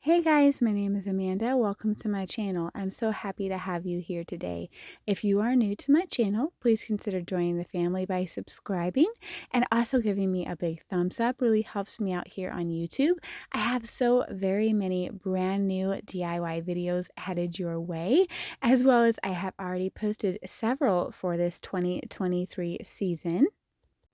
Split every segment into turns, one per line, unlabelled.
Hey guys, my name is Amanda. Welcome to my channel. I'm so happy to have you here today. If you are new to my channel, please consider joining the family by subscribing and also giving me a big thumbs up. Really helps me out here on YouTube. I have so very many brand new DIY videos headed your way, as well as I have already posted several for this 2023 season.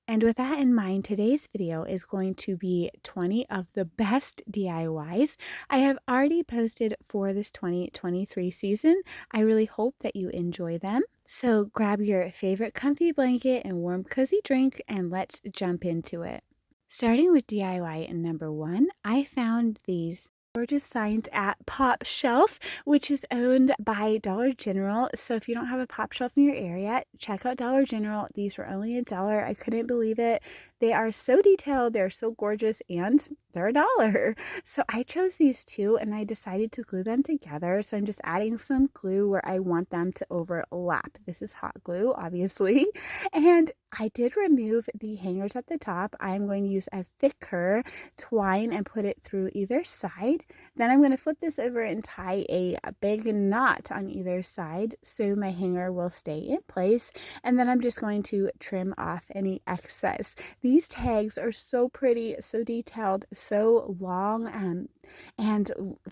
And with that in mind, today's video is going to be 20 of the best DIYs I have already posted for this 2023 season. I really hope that you enjoy them. So grab your favorite comfy blanket and warm cozy drink and let's jump into it. Starting with DIY number 1, I found these gorgeous signs at Pop Shelf, which is owned by Dollar General. So if you don't have a Pop Shelf in your area, check out Dollar General. These were only $1. I couldn't believe it. They are so detailed, they're so gorgeous, and they're $1. So I chose these two and I decided to glue them together. So I'm just adding some glue where I want them to overlap. This is hot glue, obviously. And I did remove the hangers at the top. I'm going to use a thicker twine and put it through either side. Then I'm going to flip this over and tie a big knot on either side so my hanger will stay in place. And then I'm just going to trim off any excess. These tags are so pretty, so detailed, so long, and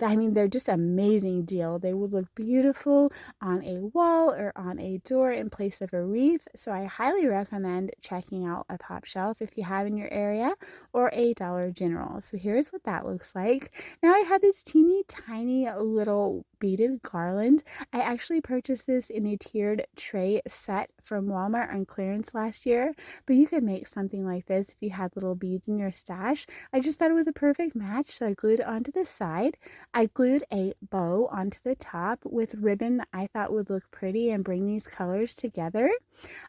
I mean, they're just an amazing deal. They would look beautiful on a wall or on a door in place of a wreath. So I highly recommend checking out a Pop Shelf if you have in your area, or a Dollar General. So here's what that looks like. Now I have this teeny tiny little beaded garland. I actually purchased this in a tiered tray set from Walmart on clearance last year, but you could make something like this if you had little beads in your stash. I just thought it was a perfect match, so I glued it onto the side. I glued a bow onto the top with ribbon that I thought would look pretty and bring these colors together.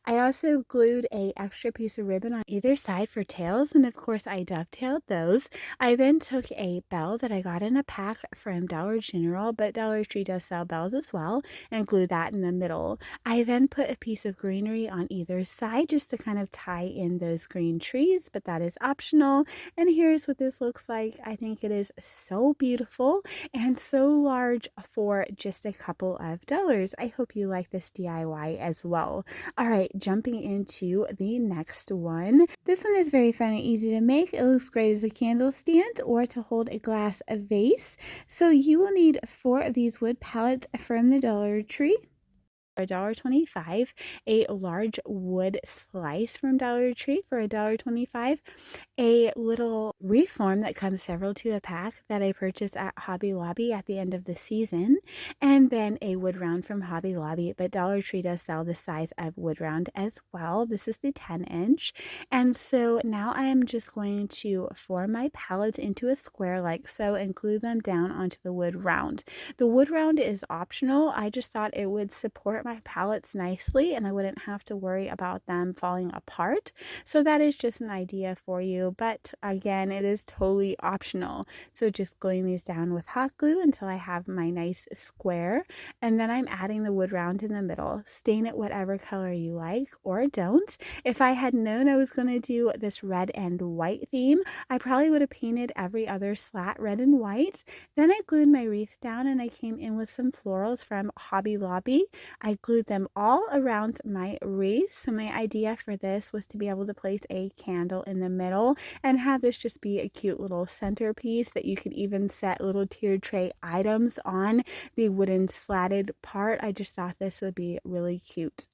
I also glued a extra piece of ribbon on either side for tails, and of course I dovetailed those. I then took a bell that I got in a pack from Dollar General, but Dollar Tree does sell bells as well, and glued that in the middle. I then put a piece of greenery on either side just to kind of tie in those green trees, but that is optional. And here's what this looks like. I think it is so beautiful and so large for just a couple of dollars. I hope you like this DIY as well. All right, jumping into the next one. This one is very fun and easy to make. It looks great as a candle stand or to hold a glass vase. So you will need 4 of these wood pallets from the Dollar Tree. $1.25, a large wood slice from Dollar Tree for $1.25, a little wreath form that comes several to a pack that I purchased at Hobby Lobby at the end of the season, and then a wood round from Hobby Lobby, but Dollar Tree does sell the size of wood round as well. This is the 10-inch, and so now I am just going to form my pallets into a square like so and glue them down onto the wood round. The wood round is optional. I just thought it would support my pallets nicely and I wouldn't have to worry about them falling apart. So that is just an idea for you, but again, it is totally optional. So just gluing these down with hot glue until I have my nice square, and then I'm adding the wood round in the middle. Stain it whatever color you like or don't. If I had known I was going to do this red and white theme, I probably would have painted every other slat red and white. Then I glued my wreath down and I came in with some florals from Hobby Lobby. I glued them all around my wreath. So my idea for this was to be able to place a candle in the middle and have this just be a cute little centerpiece that you could even set little tiered tray items on the wooden slatted part. I just thought this would be really cute.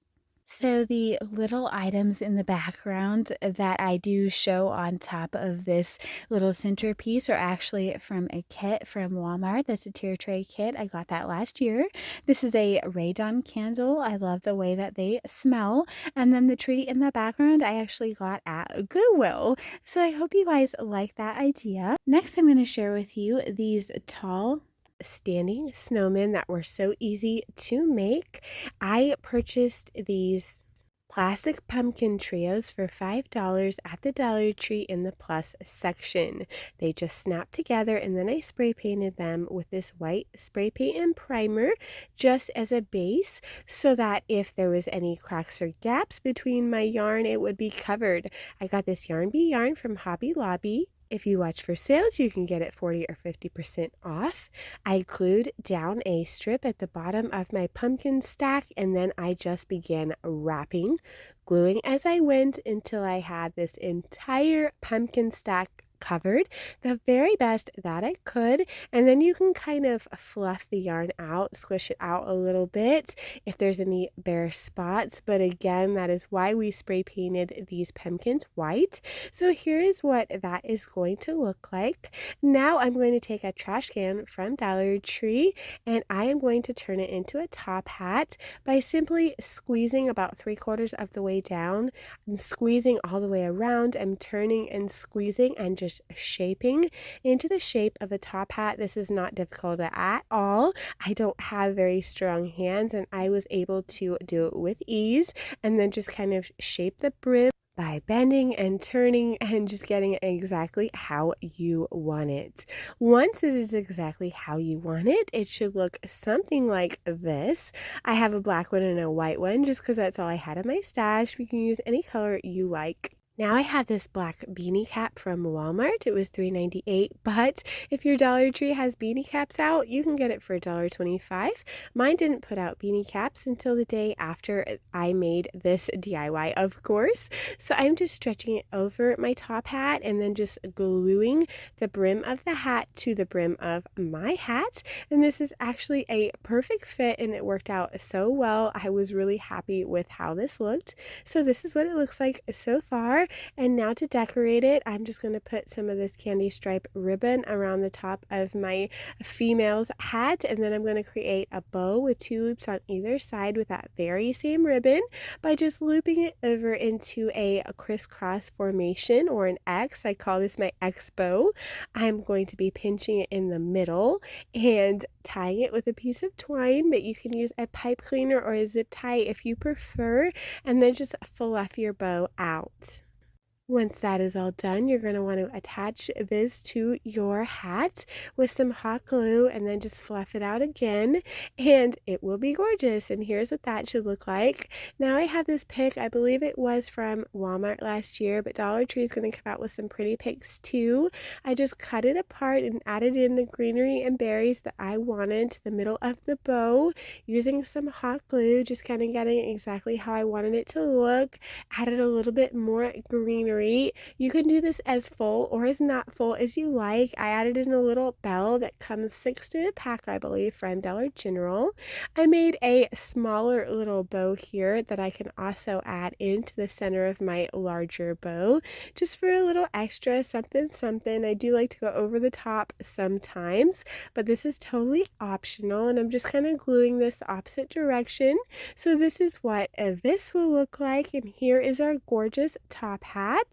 So the little items in the background that I do show on top of this little centerpiece are actually from a kit from Walmart. That's a tier tray kit. I got that last year. This is a radon candle. I love the way that they smell. And then the tree in the background I actually got at Goodwill. So I hope you guys like that idea. Next, I'm going to share with you these tall standing snowmen that were so easy to make. I purchased these plastic pumpkin trios for $5 at the Dollar Tree in the plus section. They just snapped together, and then I spray painted them with this white spray paint and primer just as a base so that if there was any cracks or gaps between my yarn, it would be covered. I got this Yarn Bee yarn from Hobby Lobby.
If you watch for sales, you can get it 40 or 50% off. I glued down a strip at the bottom of my pumpkin stack, and then I just began wrapping, gluing as I went until I had this entire pumpkin stack covered the very best that I could. And then you can kind of fluff the yarn out, squish it out a little bit if there's any bare spots. But again, that is why we spray painted these pumpkins white. So here is what that is going to look like. Now I'm going to take a trash can from Dollar Tree and I am going to turn it into a top hat by simply squeezing about 3/4 of the way down. I'm squeezing all the way around. I'm turning and squeezing and just shaping into the shape of a top hat. This is not difficult at all. I don't have very strong hands and I was able to do it with ease, and then just kind of shape the brim by bending and turning and just getting it exactly how you want it. Once it is exactly how you want it, it should look something like this. I have a black one and a white one just because that's all I had in my stash. You can use any color you like. Now I have this black beanie cap from Walmart. It was $3.98, but if your Dollar Tree has beanie caps out, you can get it for $1.25. Mine didn't put out beanie caps until the day after I made this DIY, of course. So I'm just stretching it over my top hat and then just gluing the brim of the hat to the brim of my hat. And this is actually a perfect fit and it worked out so well. I was really happy with how this looked. So this is what it looks like so far. And now to decorate it, I'm just going to put some of this candy stripe ribbon around the top of my female's hat, and then I'm going to create a bow with 2 loops on either side with that very same ribbon by just looping it over into a crisscross formation or an X. I call this my X bow. I'm going to be pinching it in the middle and tying it with a piece of twine, but you can use a pipe cleaner or a zip tie if you prefer, and then just fluff your bow out. Once that is all done, you're going to want to attach this to your hat with some hot glue and then just fluff it out again and it will be gorgeous. And here's what that should look like. Now I have this pick, I believe it was from Walmart last year, but Dollar Tree is going to come out with some pretty picks too. I just cut it apart and added in the greenery and berries that I wanted to the middle of the bow using some hot glue, just kind of getting exactly how I wanted it to look. Added a little bit more greenery. You can do this as full or as not full as you like. I added in a little bell that comes 6 to a pack, I believe, from Dollar General. I made a smaller little bow here that I can also add into the center of my larger bow just for a little extra something. I do like to go over the top sometimes, but this is totally optional, and I'm just kind of gluing this opposite direction. So this is what this will look like, and here is our gorgeous top hat.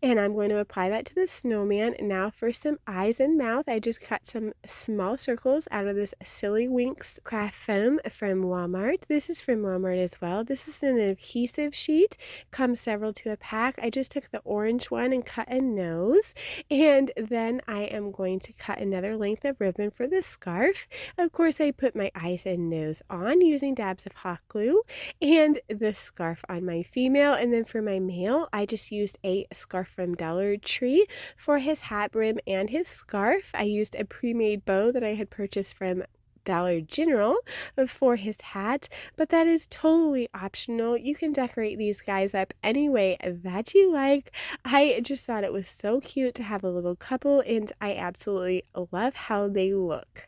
And I'm going to apply that to the snowman. Now for some eyes and mouth, I just cut some small circles out of this Silly Winks craft foam from Walmart. This is from Walmart as well. This is an adhesive sheet, comes several to a pack. I just took the orange one and cut a nose, and then I am going to cut another length of ribbon for the scarf. Of course, I put my eyes and nose on using dabs of hot glue and the scarf on my female, and then for my male, I just used a scarf from Dollar Tree for his hat brim and his scarf. I used a pre-made bow that I had purchased from Dollar General for his hat, but that is totally optional. You can decorate these guys up any way that you like. I just thought it was so cute to have a little couple, and I absolutely love how they look.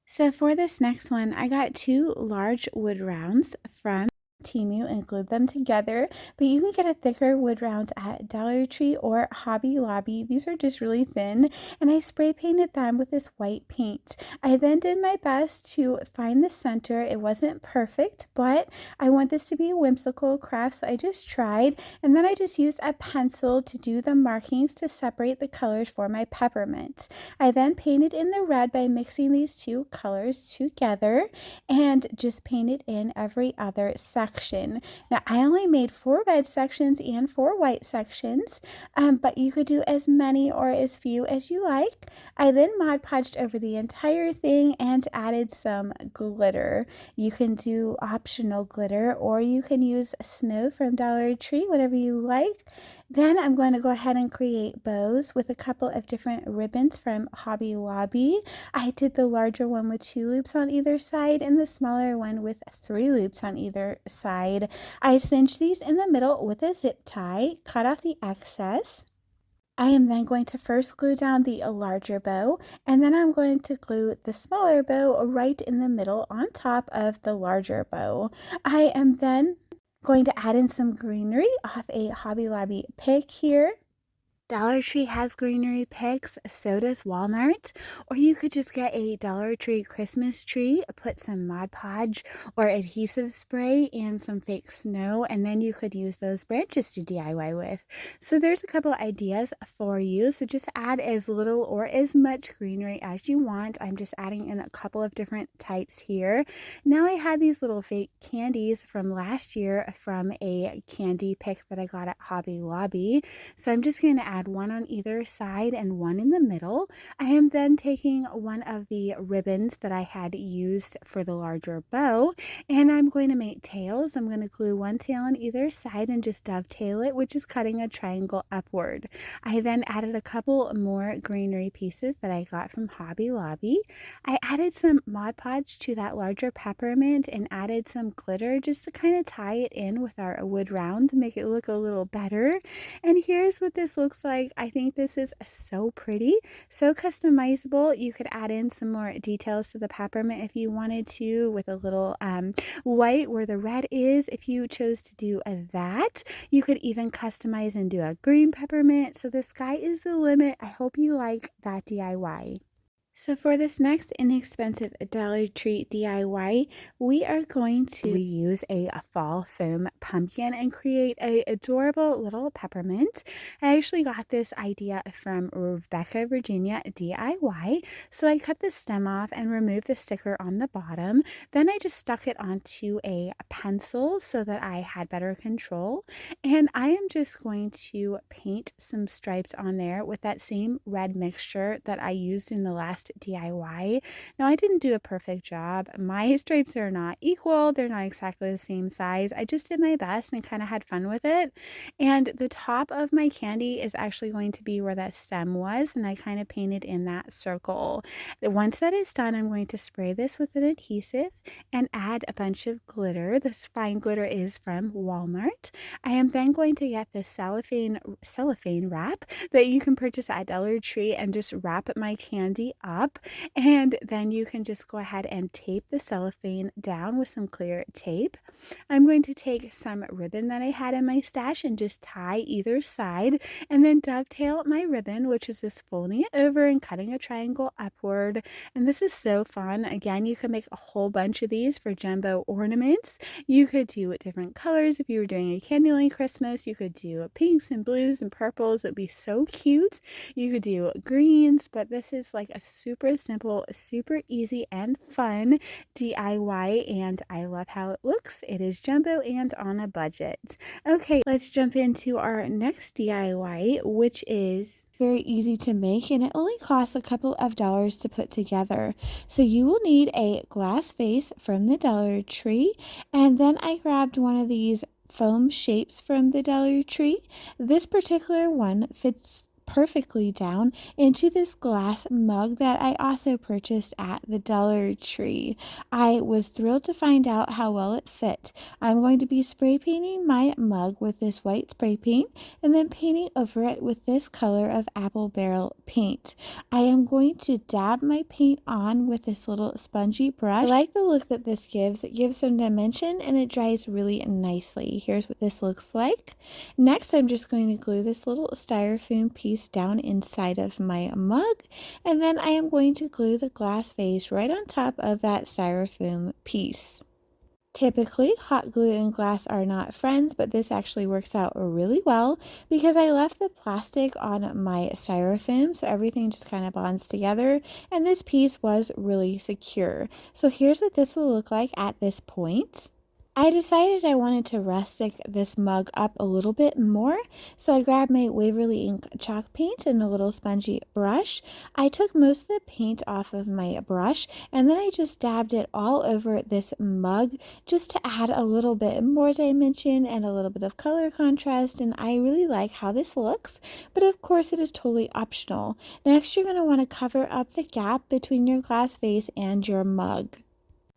So for this next one, I got 2 large wood rounds from Temu and glued them together, but you can get a thicker wood rounds at Dollar Tree or Hobby Lobby. These are just really thin, and I spray painted them with this white paint. I then did my best to find the center. It wasn't perfect, but I want this to be a whimsical craft, so I just tried, and then I just used a pencil to do the markings to separate the colors for my peppermint. I then painted in the red by mixing these 2 colors together and just painted in every other section. section. Now I only made 4 red sections and 4 white sections, but you could do as many or as few as you like. I then Mod Podged over the entire thing and added some glitter. You can do optional glitter, or you can use snow from Dollar Tree, whatever you like. Then I'm going to go ahead and create bows with a couple of different ribbons from Hobby Lobby. I did the larger one with 2 loops on either side and the smaller one with 3 loops on either side. I cinched these in the middle with a zip tie, cut off the excess. I am then going to first glue down the larger bow, and then I'm going to glue the smaller bow right in the middle on top of the larger bow. I am then going to add in some greenery off a Hobby Lobby pick here. Dollar Tree has greenery picks, so does Walmart, or you could just get a Dollar Tree Christmas tree, put some Mod Podge or adhesive spray and some fake snow, and then you could use those branches to DIY with. So there's a couple ideas for you, so just add as little or as much greenery as you want. I'm just adding in a couple of different types here. Now I had these little fake candies from last year from a candy pick that I got at Hobby Lobby, so I'm just going to add one on either side and one in the middle. I am then taking one of the ribbons that I had used for the larger bow, and I'm going to make tails. I'm going to glue one tail on either side and just dovetail it, which is cutting a triangle upward. I then added a couple more greenery pieces that I got from Hobby Lobby. I added some Mod Podge to that larger peppermint and added some glitter just to kind of tie it in with our wood round to make it look a little better. And here's what this looks like. I think this is so pretty, so customizable. You could add in some more details to the peppermint if you wanted to, with a little white where the red is. If you chose to do that, you could even customize and do a green peppermint. So the sky is the limit. I hope you like that DIY. So for this next inexpensive Dollar Tree DIY, we are going to reuse a fall foam pumpkin and create a adorable little peppermint. I actually got this idea from Rebecca Virginia DIY. So I cut the stem off and removed the sticker on the bottom. Then I just stuck it onto a pencil so that I had better control. And I am just going to paint some stripes on there with that same red mixture that I used in the last DIY. Now I didn't do a perfect job. My stripes are not equal. They're not exactly the same size. I just did my best and kind of had fun with it. And the top of my candy is actually going to be where that stem was, and I kind of painted in that circle. Once that is done, I'm going to spray this with an adhesive and add a bunch of glitter. This fine glitter is from Walmart. I am then going to get this cellophane wrap that you can purchase at Dollar Tree and just wrap my candy up, and then you can just go ahead and tape the cellophane down with some clear tape. I'm going to take some ribbon that I had in my stash and just tie either side, and then dovetail my ribbon, which is just folding it over and cutting a triangle upward. And this is so fun. Again, you can make a whole bunch of these for jumbo ornaments. You could do different colors. If you were doing a Candyland Christmas, you could do pinks and blues and purples. It would be so cute. You could do greens, but this is like a super simple, super easy and fun DIY, and I love how it looks. It is jumbo and on a budget. Okay, let's jump into our next DIY, which is very easy to make, and it only costs a couple of dollars to put together. So you will need a glass vase from the Dollar Tree, and then I grabbed one of these foam shapes from the Dollar Tree. This particular one fits perfectly down into this glass mug that I also purchased at the Dollar Tree. I was thrilled to find out how well it fit. I'm going to be spray painting my mug with this white spray paint and then painting over it with this color of apple barrel paint. I am going to dab my paint on with this little spongy brush. I like the look that this gives. It gives some dimension and it dries really nicely. Here's what this looks like. Next, I'm just going to glue this little styrofoam piece down inside of my mug, and then I am going to glue the glass vase right on top of that styrofoam piece. Typically, hot glue and glass are not friends, but this actually works out really well because I left the plastic on my styrofoam, so everything just kind of bonds together, and this piece was really secure. So here's what this will look like at this point. I decided I wanted to rustic this mug up a little bit more, so I grabbed my Waverly ink chalk paint and a little spongy brush. I took most of the paint off of my brush, and then I just dabbed it all over this mug just to add a little bit more dimension and a little bit of color contrast, and I really like how this looks, but of course it is totally optional. Next, you're going to want to cover up the gap between your glass vase and your mug.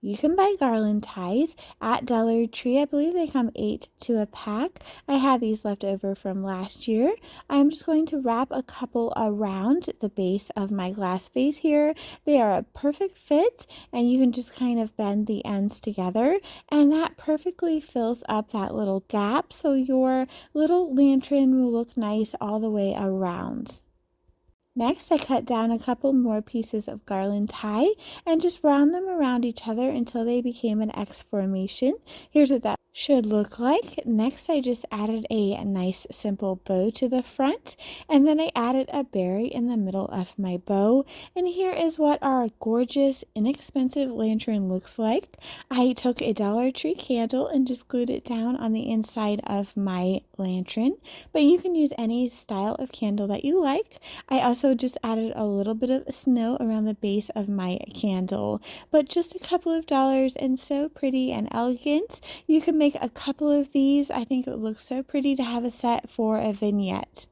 You can buy garland ties at Dollar Tree. I believe they come 8 to a pack. I had these left over from last year. I'm just going to wrap a couple around the base of my glass vase here. They are a perfect fit, and you can just kind of bend the ends together, and that perfectly fills up that little gap, so your little lantern will look nice all the way around. Next, I cut down a couple more pieces of garland tie and just round them around each other until they became an X formation. Here's what that should look like. Next, I just added a nice simple bow to the front, and then I added a berry in the middle of my bow. And here is what our gorgeous, inexpensive lantern looks like. I took a Dollar Tree candle and just glued it down on the inside of my lantern, but you can use any style of candle that you like. I also just added a little bit of snow around the base of my candle, but just a couple of dollars and so pretty and elegant. You can make a couple of these. I think it would look so pretty to have a set for a vignette.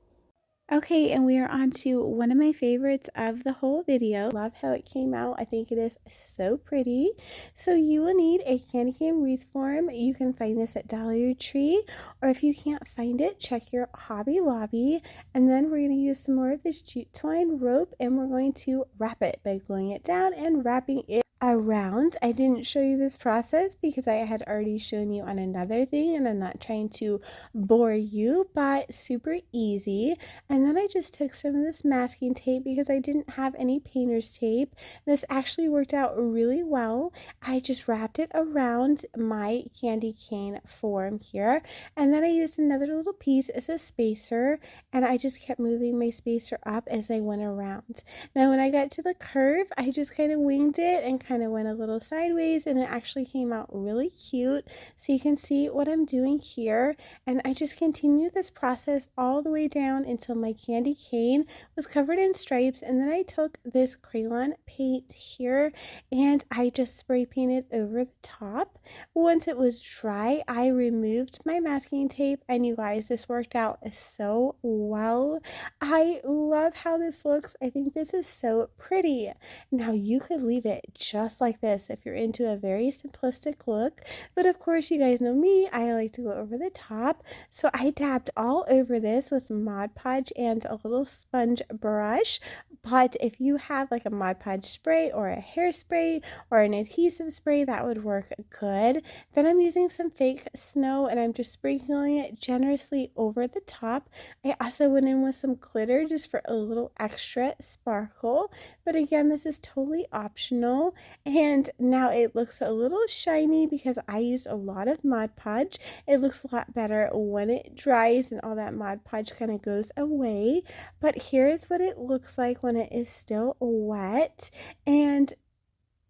Okay, and we are on to one of my favorites of the whole video. Love how it came out. I think it is so pretty. So you will need a candy cane wreath form. You can find this at Dollar Tree, or if you can't find it, check your Hobby Lobby. And then we're going to use some more of this jute twine rope, and we're going to wrap it by gluing it down and wrapping it around. I didn't show you this process because I had already shown you on another thing, and I'm not trying to bore you, but super easy. And then I just took some of this masking tape because I didn't have any painter's tape. This actually worked out really well. I just wrapped it around my candy cane form here, and then I used another little piece as a spacer, and I just kept moving my spacer up as I went around. Now when I got to the curve, I just kind of winged it and kind of went a little sideways, and it actually came out really cute. So you can see what I'm doing here, and I just continued this process all the way down until my candy cane was covered in stripes. And then I took this crayon paint here and I just spray painted over the top. Once it was dry, I removed my masking tape, and you guys, this worked out so well. I love how this looks. I think this is so pretty. Now you could leave it just like this if you're into a very simplistic look, but of course you guys know me, I like to go over the top. So I dabbed all over this with Mod Podge and a little sponge brush, but if you have like a Mod Podge spray or a hairspray or an adhesive spray, that would work good. Then I'm using some fake snow and I'm just sprinkling it generously over the top. I also went in with some glitter just for a little extra sparkle, but again, this is totally optional. And now it looks a little shiny because I used a lot of Mod Podge. It looks a lot better when it dries and all that Mod Podge kind of goes away. But here's what it looks like when it is still wet. And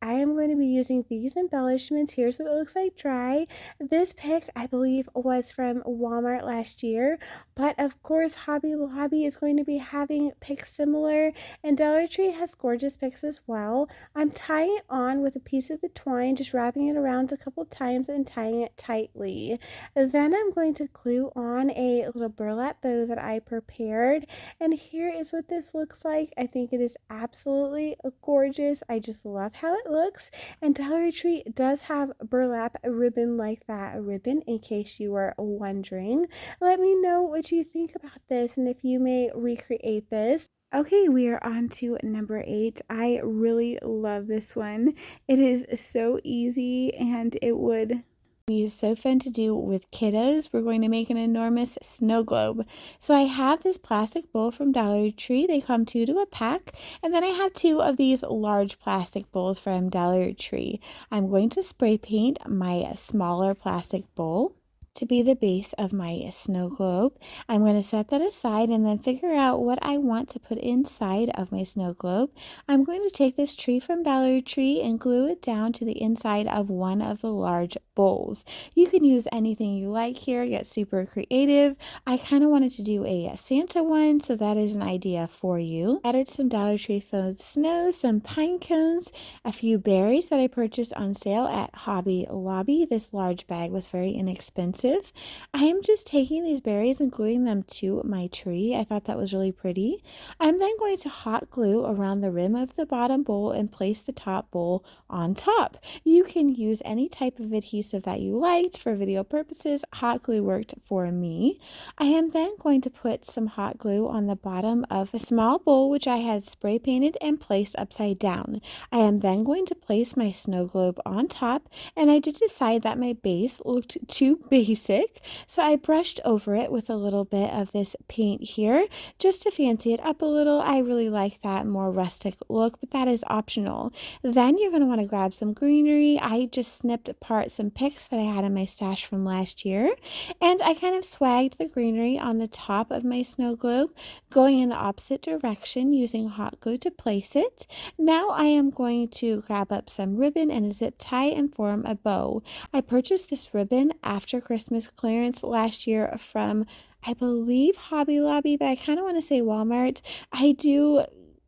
I am going to be using these embellishments. Here's what it looks like dry. This pick, I believe, was from Walmart last year, but of course Hobby Lobby is going to be having picks similar, and Dollar Tree has gorgeous picks as well. I'm tying it on with a piece of the twine, just wrapping it around a couple times and tying it tightly. Then I'm going to glue on a little burlap bow that I prepared, and here is what this looks like. I think it is absolutely gorgeous. I just love how it looks, and Dollar Tree does have burlap ribbon like that ribbon, in case you were wondering. Let me know what you think about this and if you may recreate this. Okay, we are on to number 8. I really love this one. It is so easy, and it would be so fun to do with kiddos. We're going to make an enormous snow globe. So I have this plastic bowl from Dollar Tree. They come 2 to a pack. And then I have 2 of these large plastic bowls from Dollar Tree. I'm going to spray paint my smaller plastic bowl. to be the base of my snow globe. I'm going to set that aside and then figure out what I want to put inside of my snow globe. I'm going to take this tree from Dollar Tree and glue it down to the inside of one of the large bowls. You can use anything you like here, get super creative. I kind of wanted to do a Santa one, so that is an idea for you. Added some Dollar Tree faux snow, some pine cones, a few berries that I purchased on sale at Hobby Lobby. This large bag was very inexpensive. I am just taking these berries and gluing them to my tree. I thought that was really pretty. I'm then going to hot glue around the rim of the bottom bowl and place the top bowl on top. You can use any type of adhesive that you liked. For video purposes, hot glue worked for me. I am then going to put some hot glue on the bottom of a small bowl which I had spray painted and placed upside down. I am then going to place my snow globe on top, and I did decide that my base looked too basic, so I brushed over it with a little bit of this paint here just to fancy it up a little. I really like that more rustic look, but that is optional. Then you're going to want to grab some greenery. I just snipped apart some picks that I had in my stash from last year, and I kind of swagged the greenery on the top of my snow globe, going in the opposite direction using hot glue to place it. Now I am going to grab up some ribbon and a zip tie and form a bow. I purchased this ribbon after Christmas clearance last year from, I believe, Hobby Lobby, but I kind of want to say Walmart. I do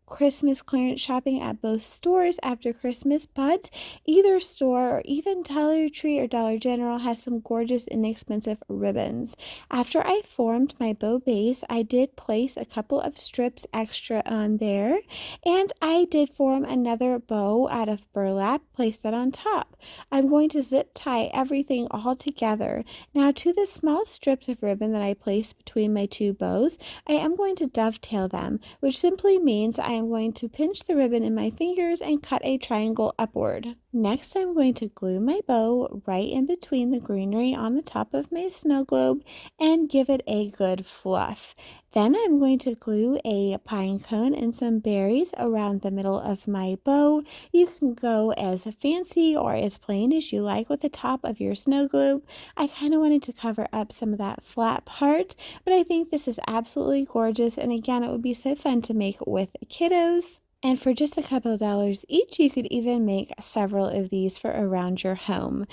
Christmas clearance shopping at both stores after Christmas, but either store or even Dollar Tree or Dollar General has some gorgeous inexpensive ribbons. After I formed my bow base, I did place a couple of strips extra on there, and I did form another bow out of burlap, place that on top. I'm going to zip tie everything all together. Now, to the small strips of ribbon that I placed between my two bows, I am going to dovetail them, which simply means I am going to pinch the ribbon in my fingers and cut a triangle upward. Next, I'm going to glue my bow right in between the greenery on the top of my snow globe and give it a good fluff. Then I'm going to glue a pine cone and some berries around the middle of my bow. You can go as fancy or as plain as you like with the top of your snow globe. I kind of wanted to cover up some of that flat part, but I think this is absolutely gorgeous, and again, it would be so fun to make with kiddos. And for just a couple of dollars each, you could even make several of these for around your home.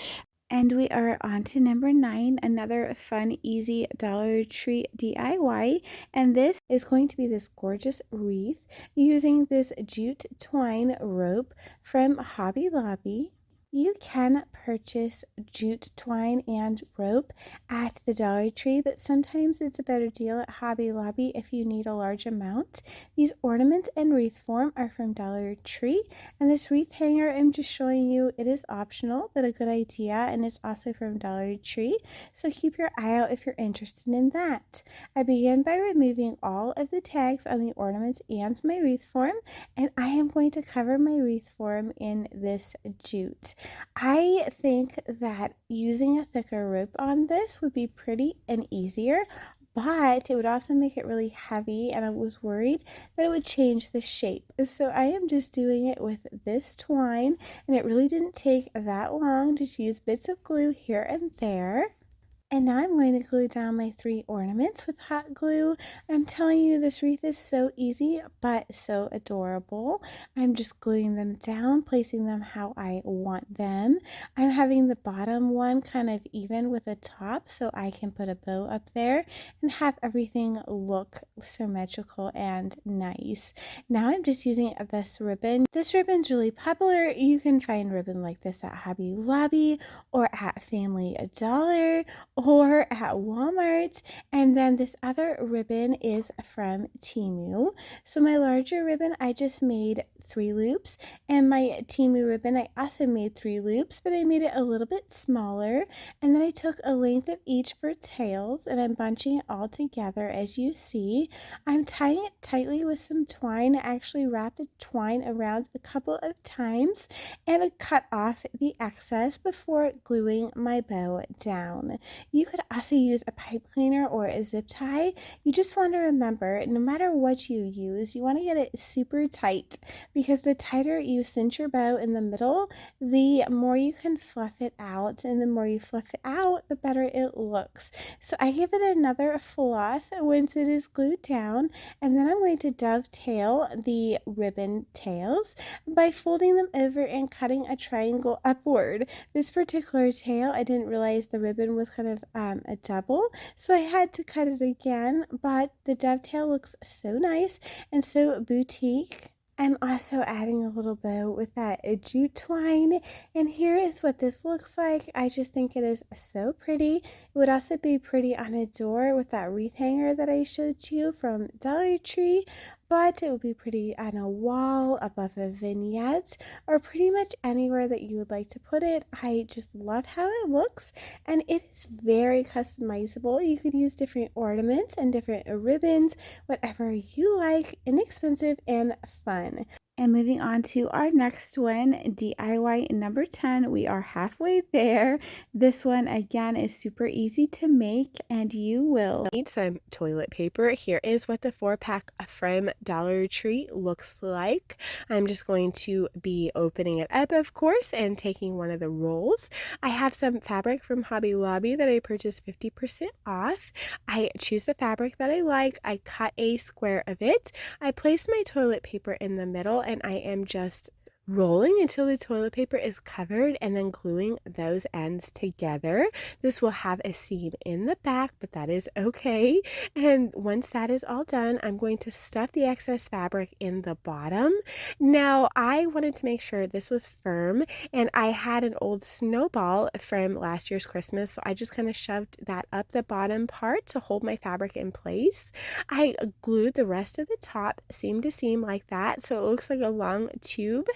And we are on to number 9, another fun, easy Dollar Tree DIY. And this is going to be this gorgeous wreath using this jute twine rope from Hobby Lobby. You can purchase jute twine and rope at the Dollar Tree, but sometimes it's a better deal at Hobby Lobby if you need a large amount. These ornaments and wreath form are from Dollar Tree, and this wreath hanger I'm just showing you, it is optional, but a good idea, and it's also from Dollar Tree, so keep your eye out if you're interested in that. I begin by removing all of the tags on the ornaments and my wreath form, and I am going to cover my wreath form in this jute. I think that using a thicker rope on this would be pretty and easier, but it would also make it really heavy, and I was worried that it would change the shape. So I am just doing it with this twine, and it really didn't take that long. Just use bits of glue here and there. And now I'm going to glue down my 3 ornaments with hot glue. I'm telling you, this wreath is so easy, but so adorable. I'm just gluing them down, placing them how I want them. I'm having the bottom one kind of even with the top so I can put a bow up there and have everything look symmetrical and nice. Now I'm just using this ribbon. This ribbon's really popular. You can find ribbon like this at Hobby Lobby or at Family Dollar or at Walmart. And then this other ribbon is from Temu. So my larger ribbon, I just made 3 loops, and my Temu ribbon, I also made 3 loops, but I made it a little bit smaller. And then I took a length of each for tails, and I'm bunching it all together as you see. I'm tying it tightly with some twine. I actually wrapped the twine around a couple of times and I cut off the excess before gluing my bow down. You could also use a pipe cleaner or a zip tie. You just want to remember, no matter what you use, you want to get it super tight, because the tighter you cinch your bow in the middle, the more you can fluff it out, and the more you fluff it out, the better it looks. So I give it another fluff once it is glued down, and then I'm going to dovetail the ribbon tails by folding them over and cutting a triangle upward. This particular tail, I didn't realize the ribbon was kind of a double, so I had to cut it again, but the dovetail looks so nice and so boutique. I'm also adding a little bow with that jute twine, and here is what this looks like. I just think it is so pretty. It would also be pretty on a door with that wreath hanger that I showed you from Dollar Tree, but it would be pretty on a wall, above a vignette, or pretty much anywhere that you would like to put it. I just love how it looks, and it is very customizable. You could use different ornaments and different ribbons, whatever you like, inexpensive and fun. And moving on to our next one, DIY number 10. We are halfway there. This one, again, is super easy to make, and you will
need some toilet paper. Here is what the 4-pack from Dollar Tree looks like. I'm just going to be opening it up, of course, and taking one of the rolls. I have some fabric from Hobby Lobby that I purchased 50% off. I choose the fabric that I like. I cut a square of it. I place my toilet paper in the middle, and I am just rolling until the toilet paper is covered and then gluing those ends together. This will have a seam in the back, but that is okay. And once that is all done, I'm going to stuff the excess fabric in the bottom. Now, I wanted to make sure this was firm, and I had an old snowball from last year's Christmas, so I just kind of shoved that up the bottom part to hold my fabric in place. I glued the rest of the top seam to seam like that, so it looks like a long tube.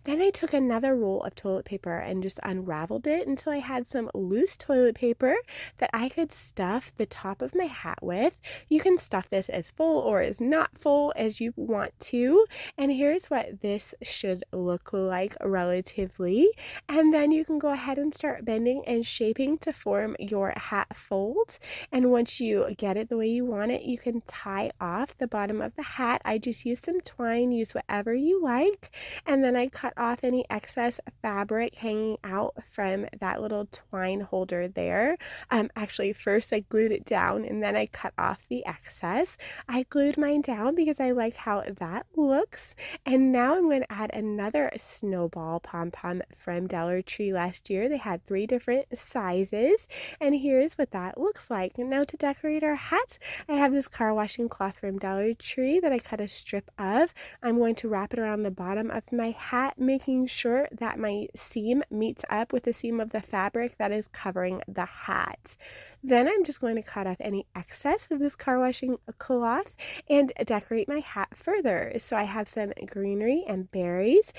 Then I took another roll of toilet paper and just unraveled it until I had some loose toilet paper that I could stuff the top of my hat with. You can stuff this as full or as not full as you want to. And here's what this should look like relatively. And then you can go ahead and start bending and shaping to form your hat folds. And once you get it the way you want it, you can tie off the bottom of the hat. I just used some twine, use whatever you like. And then I cut off any excess fabric hanging out from that little twine holder there. Actually, first I glued it down and then I cut off the excess. I glued mine down because I like how that looks. And now I'm going to add another snowball pom-pom from Dollar Tree last year. They had 3 different sizes, and here's what that looks like. Now to decorate our hat, I have this car washing cloth from Dollar Tree that I cut a strip of. I'm going to wrap it around the bottom of my hat, making sure that my seam meets up with the seam of the fabric that is covering the hat. Then I'm just going to cut off any excess of this car washing cloth and decorate my hat further. So I have some greenery and berries.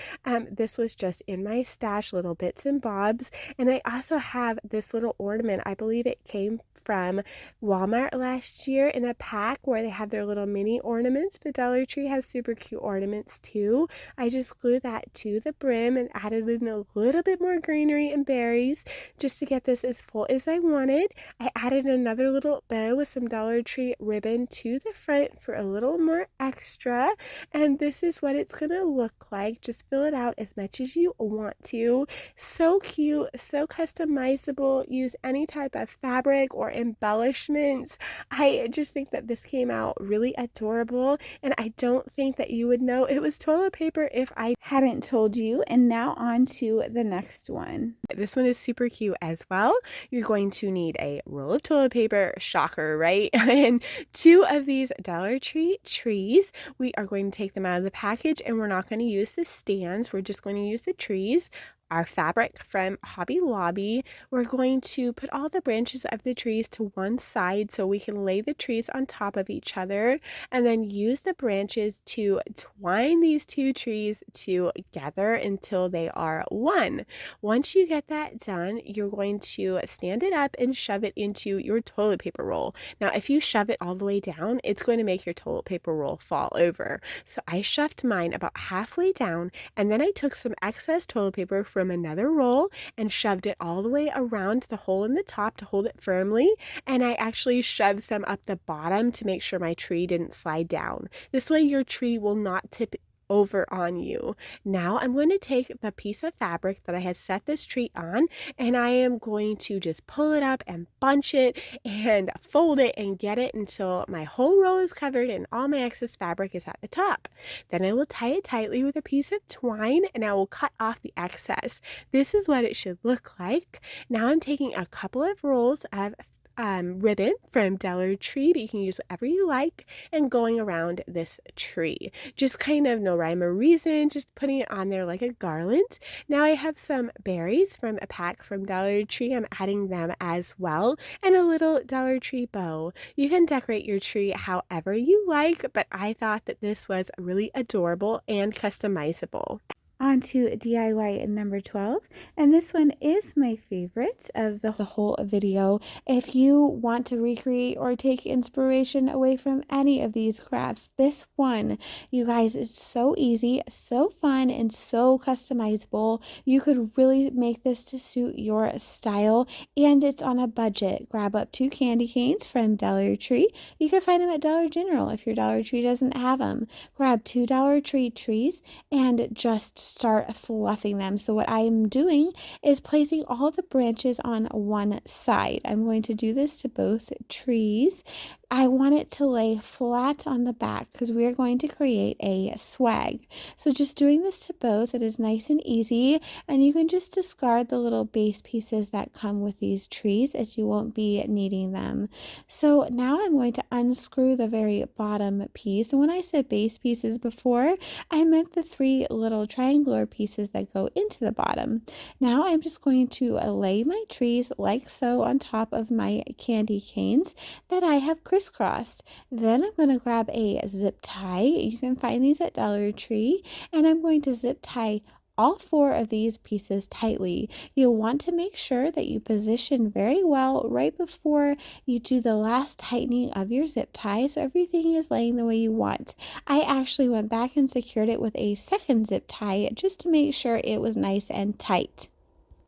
This was just in my stash, little bits and bobs. And I also have this little ornament. I believe it came from Walmart last year in a pack where they have their little mini ornaments, but Dollar Tree has super cute ornaments too. I just glued that to the brim and added in a little bit more greenery and berries just to get this as full as I wanted. I added another little bow with some Dollar Tree ribbon to the front for a little more extra, and this is what it's gonna look like. Just fill it out as much as you want to. So cute, so customizable. Use any type of fabric or embellishments. I just think that this came out really adorable, and I don't think that you would know it was toilet paper if I
hadn't told you. And now on to the next one.
This one is super cute as well. You're going to need a roll of toilet paper, shocker, right? And 2 of these Dollar Tree trees. We are going to take them out of the package, and we're not going to use the stands. We're just going to use the trees. Our fabric from Hobby Lobby. We're going to put all the branches of the trees to one side so we can lay the trees on top of each other, and then use the branches to twine these 2 trees together until they are one. Once you get that done, you're going to stand it up and shove it into your toilet paper roll. Now, if you shove it all the way down, it's going to make your toilet paper roll fall over. So I shoved mine about halfway down, and then I took some excess toilet paper from another roll and shoved it all the way around the hole in the top to hold it firmly. And I actually shoved some up the bottom to make sure my tree didn't slide down. This way your tree will not tip over on you. Now I'm going to take the piece of fabric that I had set this tree on, and I am going to just pull it up and bunch it and fold it and get it until my whole roll is covered and all my excess fabric is at the top. Then I will tie it tightly with a piece of twine and I will cut off the excess. This is what it should look like. Now I'm taking a couple of rolls of ribbon from Dollar Tree, but you can use whatever you like, and going around this tree. Just kind of no rhyme or reason, just putting it on there like a garland. Now I have some berries from a pack from Dollar Tree. I'm adding them as well, and a little Dollar Tree bow. You can decorate your tree however you like, but I thought that this was really adorable and customizable.
On to DIY number 12, and this one is my favorite of the whole video. If you want to recreate or take inspiration away from any of these crafts, this one, you guys, is so easy, so fun, and so customizable. You could really make this to suit your style, and it's on a budget. Grab up 2 candy canes from Dollar Tree. You can find them at Dollar General if your Dollar Tree doesn't have them. Grab 2 Dollar Tree trees and just start fluffing them. So what I'm doing is placing all the branches on one side. I'm going to do this to both trees. I want it to lay flat on the back because we are going to create a swag. So just doing this to both, it is nice and easy, and you can just discard the little base pieces that come with these trees as you won't be needing them. So now I'm going to unscrew the very bottom piece. And when I said base pieces before, I meant the 3 little triangular pieces that go into the bottom. Now I'm just going to lay my trees like so on top of my candy canes that I have crisscrossed. Then I'm going to grab a zip tie. You can find these at Dollar Tree, and I'm going to zip tie all 4 of these pieces tightly. You'll want to make sure that you position very well right before you do the last tightening of your zip tie so everything is laying the way you want. I actually went back and secured it with a second zip tie just to make sure it was nice and tight.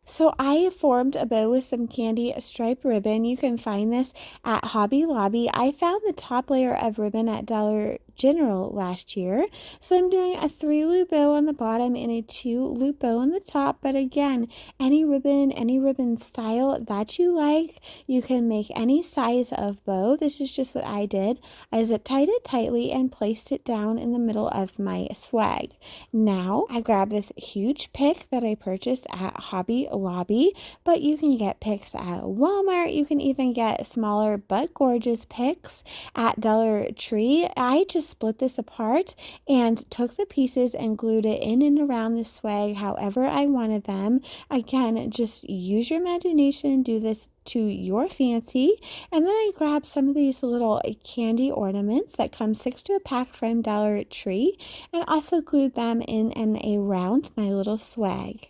So I formed a bow with some candy stripe ribbon. You can find this at Hobby Lobby. I found the top layer of ribbon at Dollar General last year. So I'm doing a 3-loop bow on the bottom and a 2-loop bow on the top. But again, any ribbon style that you like, you can make any size of bow. This is just what I did. I zip tied it tightly and placed it down in the middle of my swag. Now I grabbed this huge pick that I purchased at Hobby Lobby, but you can get picks at Walmart. You can even get smaller but gorgeous picks at Dollar Tree. I just split this apart and took the pieces and glued it in and around the swag however I wanted them. Again, just use your imagination, do this to your fancy. And then I grabbed some of these little candy ornaments that come 6 to a pack from Dollar Tree and also glued them in and around my little swag.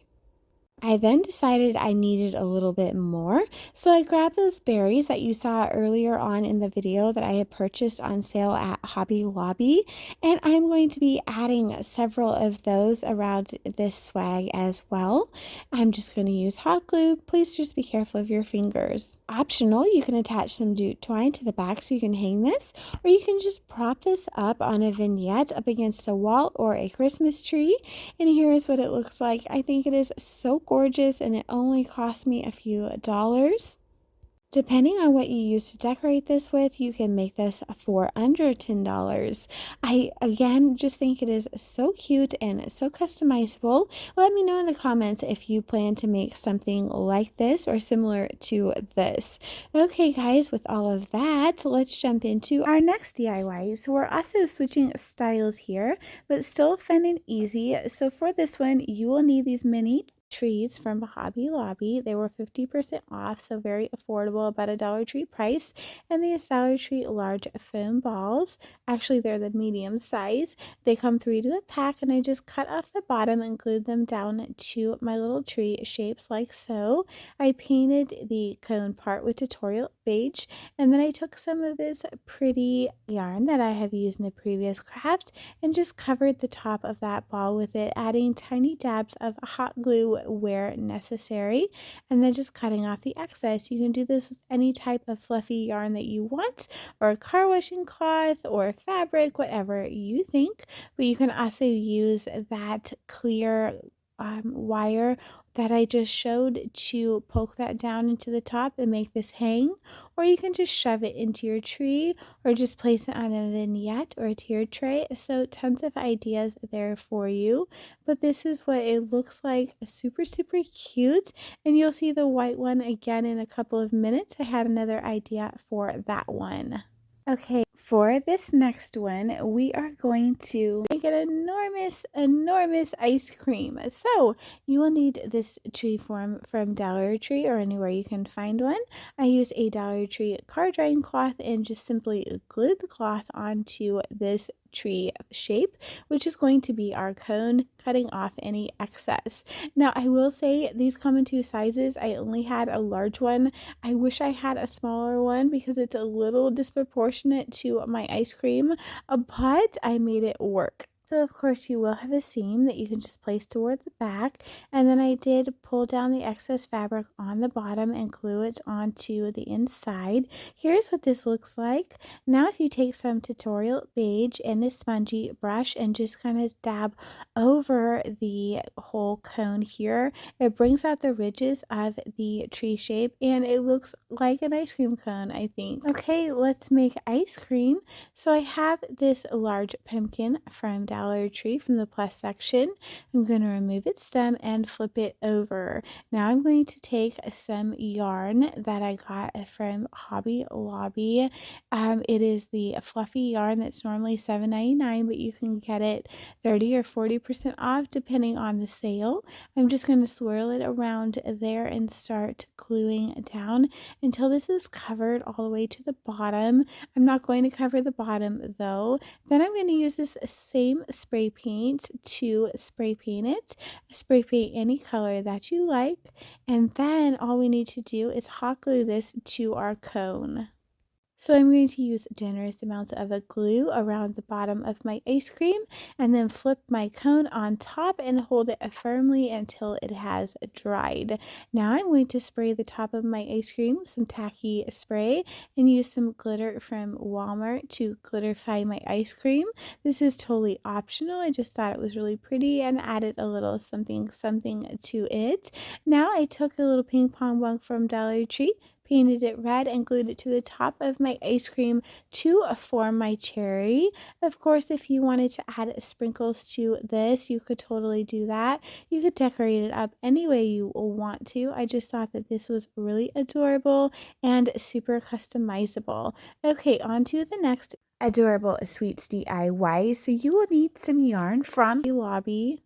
I then decided I needed a little bit more, so I grabbed those berries that you saw earlier on in the video that I had purchased on sale at Hobby Lobby, and I'm going to be adding several of those around this swag as well. I'm just going to use hot glue. Please just be careful of your fingers. Optional, you can attach some jute twine to the back so you can hang this, or you can just prop this up on a vignette up against a wall or a Christmas tree, and here's what it looks like. I think it is so gorgeous, and it only cost me a few dollars. Depending on what you use to decorate this with, you can make this for under $10. I, again, just think it is so cute and so customizable. Let me know in the comments if you plan to make something like this or similar to this. Okay, guys, with all of that, let's jump into our next DIY. So we're also switching styles here, but still fun and easy. So for this one, you will need these mini trees from Hobby Lobby. They were 50% off, so very affordable, about a Dollar Tree price. And these Dollar Tree large foam balls, actually they're the medium size. They come 3 to a pack, and I just cut off the bottom and glued them down to my little tree shapes like so. I painted the cone part with tutorial beige, and then I took some of this pretty yarn that I have used in a previous craft and just covered the top of that ball with it, adding tiny dabs of hot glue glue where necessary, and then just cutting off the excess. You can do this with any type of fluffy yarn that you want, or car washing cloth, or fabric, whatever you think. But you can also use that clear wire that I just showed to poke that down into the top and make this hang, or you can just shove it into your tree or just place it on a vignette or a tier tray. So tons of ideas there for you, but this is what it looks like. Super cute, and you'll see the white one again in a couple of minutes. I had another idea for that one. Okay, for this next one, we are going to make an enormous ice cream. So you will need this tree form from Dollar Tree or anywhere you can find one. I use a Dollar Tree car drying cloth and just simply glued the cloth onto this tree shape, which is going to be our cone, cutting off any excess. Now I will say these come in two sizes. I only had a large one. I wish I had a smaller one because it's a little disproportionate to my ice cream, but I made it work. So of course you will have a seam that you can just place toward the back, and then I did pull down the excess fabric on the bottom and glue it onto the inside. Here's what this looks like. Now if you take some tutorial beige and a spongy brush and just kind of dab over the whole cone here, it brings out the ridges of the tree shape and it looks like an ice cream cone, I think. Okay, let's make ice cream. So I have this large pumpkin from Dollar Tree from the plus section. I'm going to remove its stem and flip it over. Now I'm going to take some yarn that I got from Hobby Lobby. It is the fluffy yarn that's normally $7.99, but you can get it 30 or 40% off depending on the sale. I'm just going to swirl it around there and start gluing down until this is covered all the way to the bottom. I'm not going to cover the bottom though. Then I'm going to use this same spray paint to spray paint it. Spray paint any color that you like, and then all we need to do is hot glue this to our cone. So I'm going to use generous amounts of a glue around the bottom of my ice cream and then flip my cone on top and hold it firmly until it has dried. Now I'm going to spray the top of my ice cream with some tacky spray and use some glitter from Walmart to glitterify my ice cream. This is totally optional. I just thought it was really pretty and added a little something to it. Now I took a little ping pong ball from Dollar Tree, painted it red, and glued it to the top of my ice cream to form my cherry. Of course, if you wanted to add sprinkles to this, you could totally do that. You could decorate it up any way you want to. I just thought that this was really adorable and super customizable. Okay, on to the next adorable sweets DIY. So you will need some yarn from the lobby.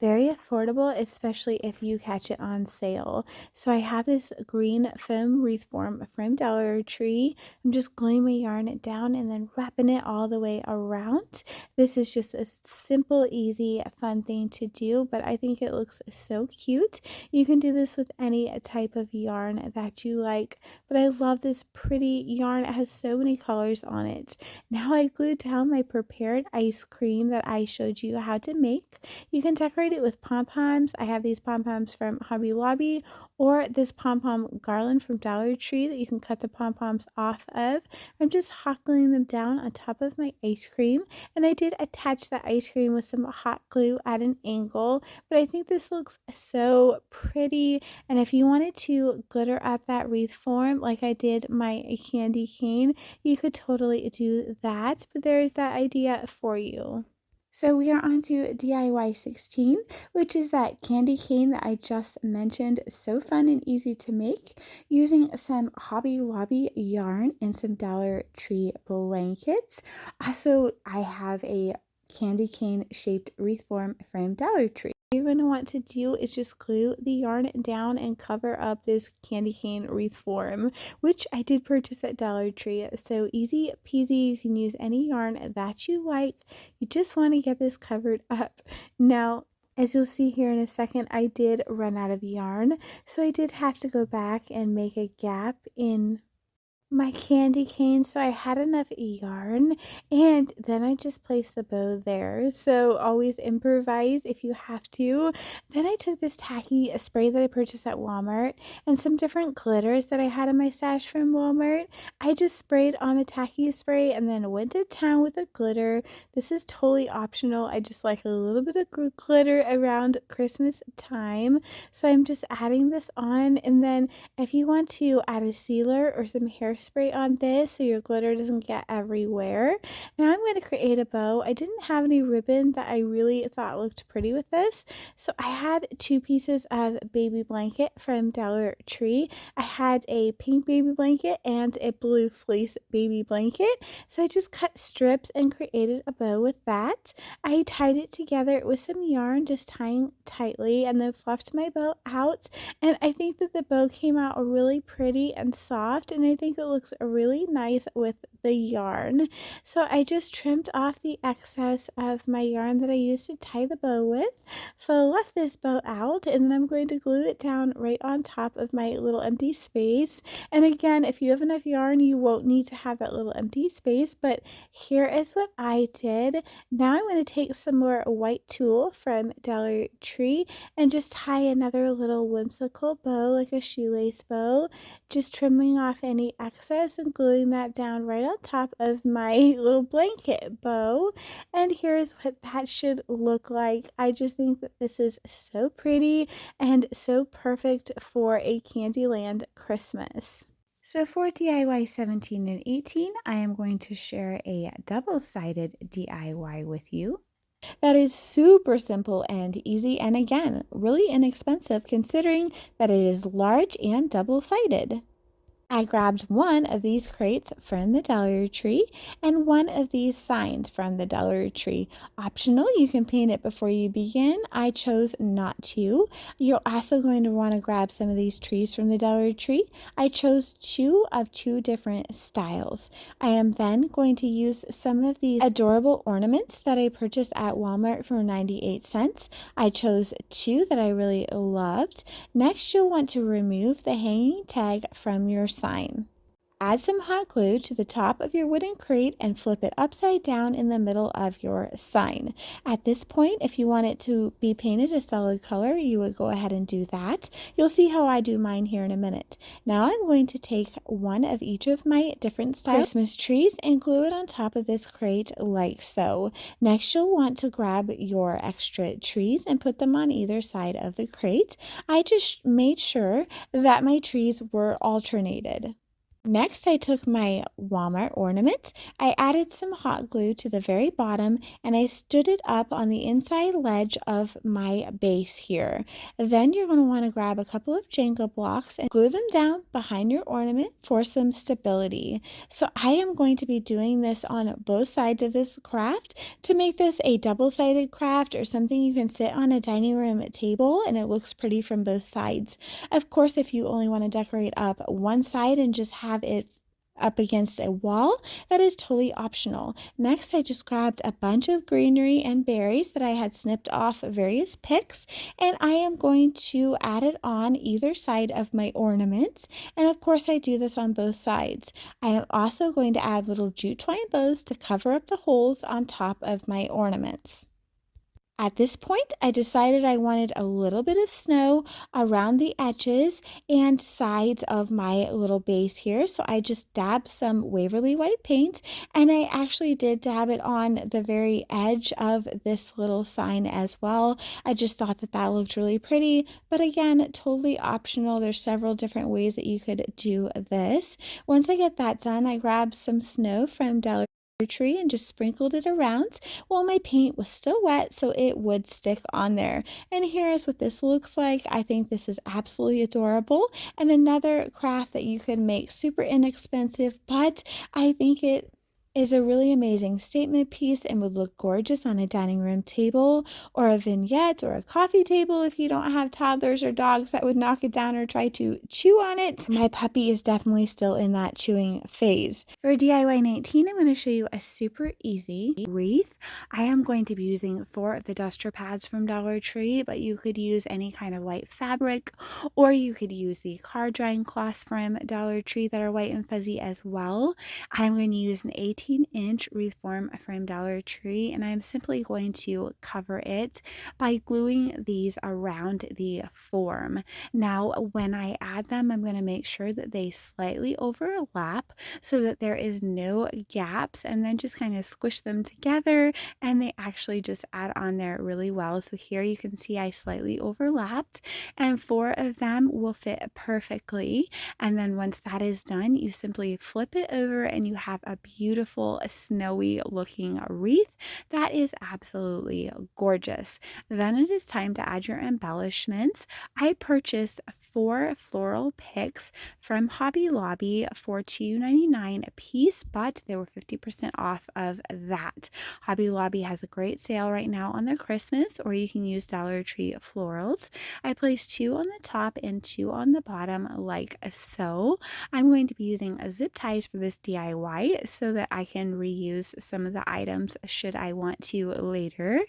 Very affordable, especially if you catch it on sale. So I have this green foam wreath form from Dollar Tree. I'm just gluing my yarn down and then wrapping it all the way around. This is just a simple, easy, fun thing to do, but I think it looks so cute. You can do this with any type of yarn that you like, but I love this pretty yarn. It has so many colors on it. Now I glued down my prepared ice cream that I showed you how to make. You can decorate it with pom-poms. I have these pom-poms from Hobby Lobby, or this pom-pom garland from Dollar Tree that you can cut the pom-poms off of. I'm just hot gluing them down on top of my ice cream, and I did attach the ice cream with some hot glue at an angle, but I think this looks so pretty. And if you wanted to glitter up that wreath form like I did my candy cane, you could totally do that, but there is that idea for you. So we are on to DIY 16, which is that candy cane that I just mentioned. So fun and easy to make using some Hobby Lobby yarn and some Dollar Tree blankets. Also, I have a candy cane shaped wreath form from Dollar Tree. What you're going to want to do is just glue the yarn down and cover up this candy cane wreath form, which I did purchase at Dollar Tree. So easy peasy, you can use any yarn that you like. You just want to get this covered up. Now, as you'll see here in a second, I did run out of yarn, so I did have to go back and make a gap in my candy cane, so I had enough yarn, and then I just placed the bow there. So always improvise if you have to. Then I took this tacky spray that I purchased at Walmart and some different glitters that I had in my stash from Walmart. I just sprayed on the tacky spray and then went to town with the glitter. This is totally optional. I just like a little bit of glitter around Christmas time, so I'm just adding this on. And then if you want to add a sealer or some hairspray on this so your glitter doesn't get everywhere. Now I'm going to create a bow. I didn't have any ribbon that I really thought looked pretty with this, so I had 2 pieces of baby blanket from Dollar Tree. I had a pink baby blanket and a blue fleece baby blanket, so I just cut strips and created a bow with that. I tied it together with some yarn, just tying tightly, and then fluffed my bow out, and I think that the bow came out really pretty and soft, and I think it looks really nice with the yarn. So I just trimmed off the excess of my yarn that I used to tie the bow with. So I left this bow out, and then I'm going to glue it down right on top of my little empty space. And again, if you have enough yarn, you won't need to have that little empty space, but here is what I did. Now I'm going to take some more white tulle from Dollar Tree and just tie another little whimsical bow, like a shoelace bow, just trimming off any excess and gluing that down right on top of my little blanket bow. And here's what that should look like. I just think that this is so pretty and so perfect for a Candyland Christmas. So for DIY 17 and 18, I am going to share a double-sided DIY with you. That is super simple and easy, and again, really inexpensive considering that it is large and double-sided. I grabbed one of these crates from the Dollar Tree and one of these signs from the Dollar Tree. Optional, you can paint it before you begin. I chose not to. You're also going to want to grab some of these trees from the Dollar Tree. I chose 2 of 2 different styles. I am then going to use some of these adorable ornaments that I purchased at Walmart for 98 cents. I chose 2 that I really loved. Next, you'll want to remove the hanging tag from your sign. Add some hot glue to the top of your wooden crate and flip it upside down in the middle of your sign. At this point, if you want it to be painted a solid color, you would go ahead and do that. You'll see how I do mine here in a minute. Now I'm going to take one of each of my different style Christmas trees and glue it on top of this crate like so. Next, you'll want to grab your extra trees and put them on either side of the crate. I just made sure that my trees were alternated. Next, I took my Walmart ornament. I added some hot glue to the very bottom and I stood it up on the inside ledge of my base here. Then you're going to want to grab a couple of Jenga blocks and glue them down behind your ornament for some stability. So I am going to be doing this on both sides of this craft to make this a double-sided craft or something you can sit on a dining room table and it looks pretty from both sides. Of course, if you only want to decorate up one side and just have it up against a wall, that is totally optional. Next, I just grabbed a bunch of greenery and berries that I had snipped off various picks, and I am going to add it on either side of my ornaments. And of course, I do this on both sides. I am also going to add little jute twine bows to cover up the holes on top of my ornaments. At this point, I decided I wanted a little bit of snow around the edges and sides of my little base here. So I just dabbed some Waverly white paint and I actually did dab it on the very edge of this little sign as well. I just thought that that looked really pretty, but again, totally optional. There's several different ways that you could do this. Once I get that done, I grabbed some snow from Dollar Tree and just sprinkled it around. Well, my paint was still wet, so it would stick on there. And here's what this looks like. I think this is absolutely adorable and another craft that you could make super inexpensive, but I think it is a really amazing statement piece and would look gorgeous on a dining room table or a vignette or a coffee table if you don't have toddlers or dogs that would knock it down or try to chew on it. My puppy is definitely still in that chewing phase. For DIY 19, I'm going to show you a super easy wreath. I am going to be using 4 of the duster pads from Dollar Tree, but you could use any kind of white fabric, or you could use the car drying cloths from Dollar Tree that are white and fuzzy as well. I'm going to use an 18-inch wreath form from Dollar Tree, and I'm simply going to cover it by gluing these around the form. Now, when I add them, I'm going to make sure that they slightly overlap so that there is no gaps, and then just kind of squish them together, and they actually just add on there really well. So here you can see I slightly overlapped, and 4 of them will fit perfectly. And then once that is done, you simply flip it over and you have a beautiful snowy looking wreath that is absolutely gorgeous. Then it is time to add your embellishments. I purchased 4 floral picks from Hobby Lobby for $2.99 a piece, but they were 50% off of that. Hobby Lobby has a great sale right now on their Christmas, or you can use Dollar Tree florals. I placed 2 on the top and 2 on the bottom like so. I'm going to be using zip ties for this DIY so that I can reuse some of the items should I want to later.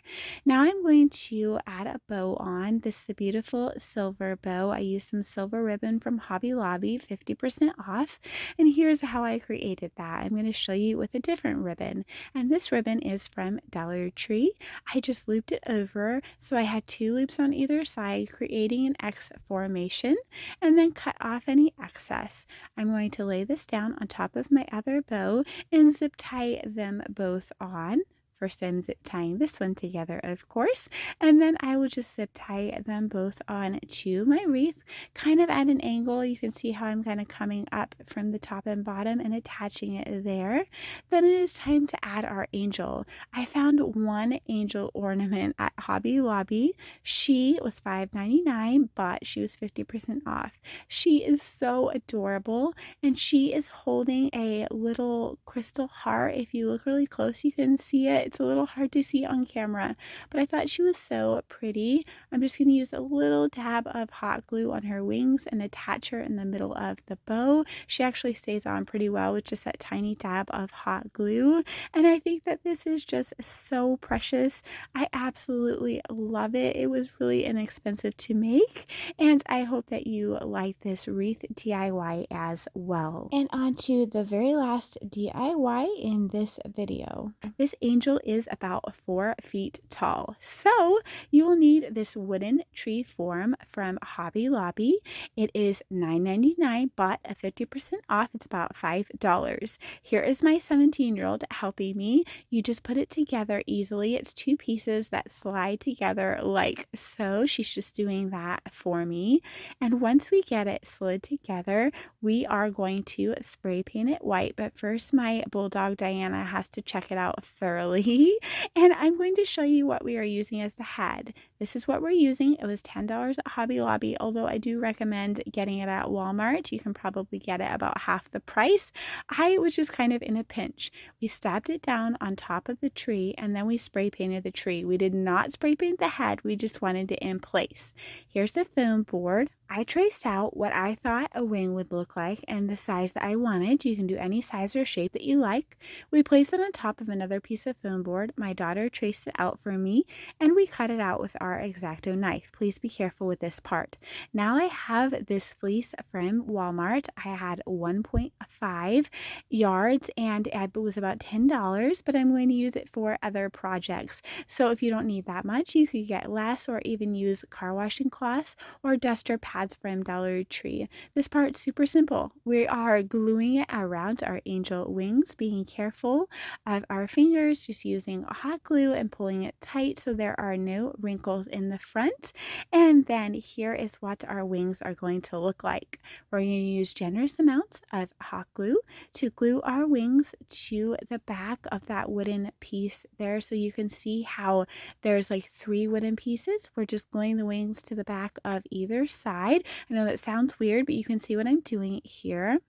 Now I'm going to add a bow on. This is a beautiful silver bow. I used some silver ribbon from Hobby Lobby, 50% off. And here's how I created that. I'm going to show you with a different ribbon. And this ribbon is from Dollar Tree. I just looped it over, so I had 2 loops on either side, creating an X formation, and then cut off any excess. I'm going to lay this down on top of my other bow and zip tie them both on. First, I'm zip tying this one together, of course, and then I will just zip tie them both on to my wreath, kind of at an angle. You can see how I'm kind of coming up from the top and bottom and attaching it there. Then it is time to add our angel. I found one angel ornament at Hobby Lobby. She was $5.99, but she was 50% off. She is so adorable, and she is holding a little crystal heart. If you look really close, you can see it. It's a little hard to see on camera, but I thought she was so pretty. I'm just going to use a little dab of hot glue on her wings and attach her in the middle of the bow. She actually stays on pretty well with just that tiny dab of hot glue, and I think that this is just so precious. I absolutely love it. It was really inexpensive to make, and I hope that you like this wreath DIY as well. And on to the very last DIY in this video. This angel is about 4 feet tall, so you will need this wooden tree form from Hobby Lobby. It is $9.99, but at 50% off, it's about $5. Here is my 17-year-old helping me. You just put it together easily. It's 2 pieces that slide together like so. She's just doing that for me. And once we get it slid together, we are going to spray paint it white. But first, my bulldog Diana has to check it out thoroughly. And I'm going to show you what we are using as the head. This is what we're using. It was $10 at Hobby Lobby, although I do recommend getting it at Walmart. You can probably get it about half the price. I was just kind of in a pinch. We stabbed it down on top of the tree, and then we spray painted the tree. We did not spray paint the head. We just wanted it in place. Here's the foam board. I traced out what I thought a wing would look like and the size that I wanted. You can do any size or shape that you like. We placed it on top of another piece of foam board. My daughter traced it out for me, and we cut it out with our X-Acto knife. Please be careful with this part. Now I have this fleece from Walmart. I had 1.5 yards, and it was about $10, but I'm going to use it for other projects. So if you don't need that much, you could get less, or even use car washing cloths or duster pads from Dollar Tree. This part's super simple. We are gluing it around our angel wings, being careful of our fingers, just using hot glue and pulling it tight so there are no wrinkles in the front. And then here is what our wings are going to look like. We're going to use generous amounts of hot glue to glue our wings to the back of that wooden piece there. So you can see how there's like 3 wooden pieces. We're just gluing the wings to the back of either side. I know that sounds weird, but you can see what I'm doing here.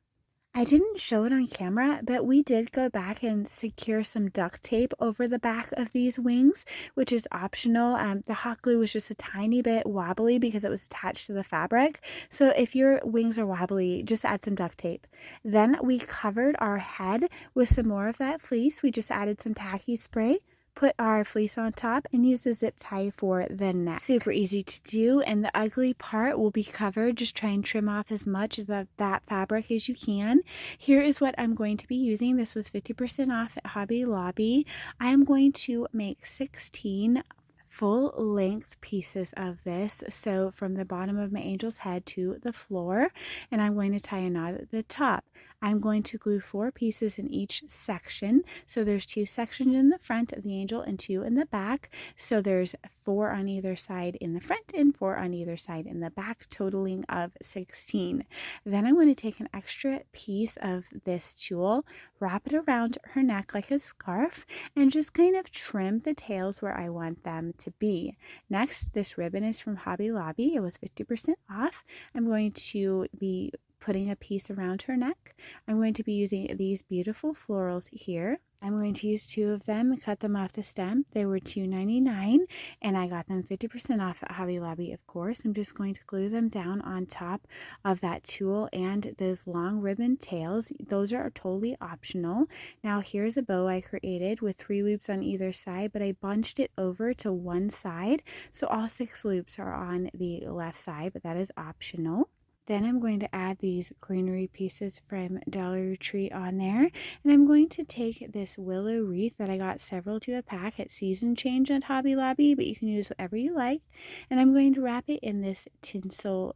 I didn't show it on camera, but we did go back and secure some duct tape over the back of these wings, which is optional. The hot glue was just a tiny bit wobbly because it was attached to the fabric. So if your wings are wobbly, just add some duct tape. Then we covered our head with some more of that fleece. We just added some tacky spray, put our fleece on top, and use a zip tie for the neck. Super easy to do, and the ugly part will be covered. Just try and trim off as much of that fabric as you can. Here is what I'm going to be using. This was 50% off at Hobby Lobby. I am going to make 16 full length pieces of this, so from the bottom of my angel's head to the floor, and I'm going to tie a knot at the top. I'm going to glue 4 pieces in each section, so there's 2 sections in the front of the angel and 2 in the back, so there's 4 on either side in the front and 4 on either side in the back, totaling of 16. Then I'm going to take an extra piece of this tulle, wrap it around her neck like a scarf, and just kind of trim the tails where I want them to be. Next, this ribbon is from Hobby Lobby. It was 50% off. I'm going to be putting a piece around her neck. I'm going to be using these beautiful florals here. I'm going to use 2 of them and cut them off the stem. They were $2.99 and I got them 50% off at Hobby Lobby, of course. I'm just going to glue them down on top of that tulle and those long ribbon tails. Those are totally optional. Now here's a bow I created with 3 loops on either side, but I bunched it over to one side. So all 6 loops are on the left side, but that is optional. Then I'm going to add these greenery pieces from Dollar Tree on there. And I'm going to take this willow wreath that I got several to a pack at Season Change at Hobby Lobby, but you can use whatever you like. And I'm going to wrap it in this tinsel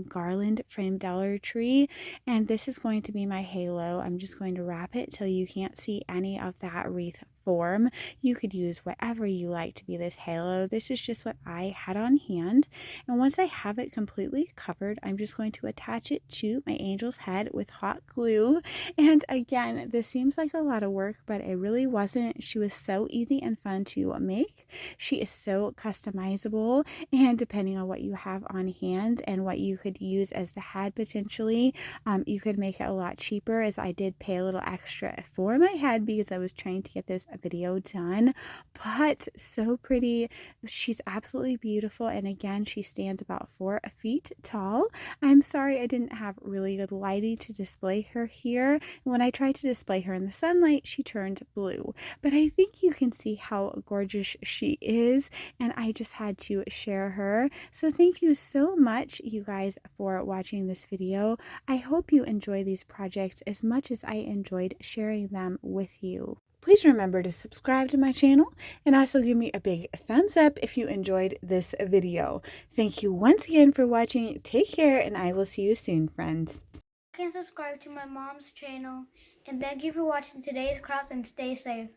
garland from Dollar Tree, and this is going to be my halo. I'm just going to wrap it till you can't see any of that wreath form. You could use whatever you like to be this halo. This is just what I had on hand, and once I have it completely covered, I'm just going to attach it to my angel's head with hot glue. And again, this seems like a lot of work, but it really wasn't. She was so easy and fun to make. She is so customizable, and depending on what you have on hand and what you could use as the head potentially, you could make it a lot cheaper, as I did pay a little extra for my head because I was trying to get this video done. But so pretty. She's absolutely beautiful, and again, she stands about 4 feet tall. I'm sorry I didn't have really good lighting to display her here. When I tried to display her in the sunlight, she turned blue, but I think you can see how gorgeous she is, and I just had to share her. So thank you so much, you guys, for watching this video. I hope you enjoy these projects as much as I enjoyed sharing them with you. Please remember to subscribe to my channel and also give me a big thumbs up if you enjoyed this video. Thank you once again for watching. Take care, and I will see you soon, friends.
You can subscribe to my mom's channel, and thank you for watching today's craft, and stay safe.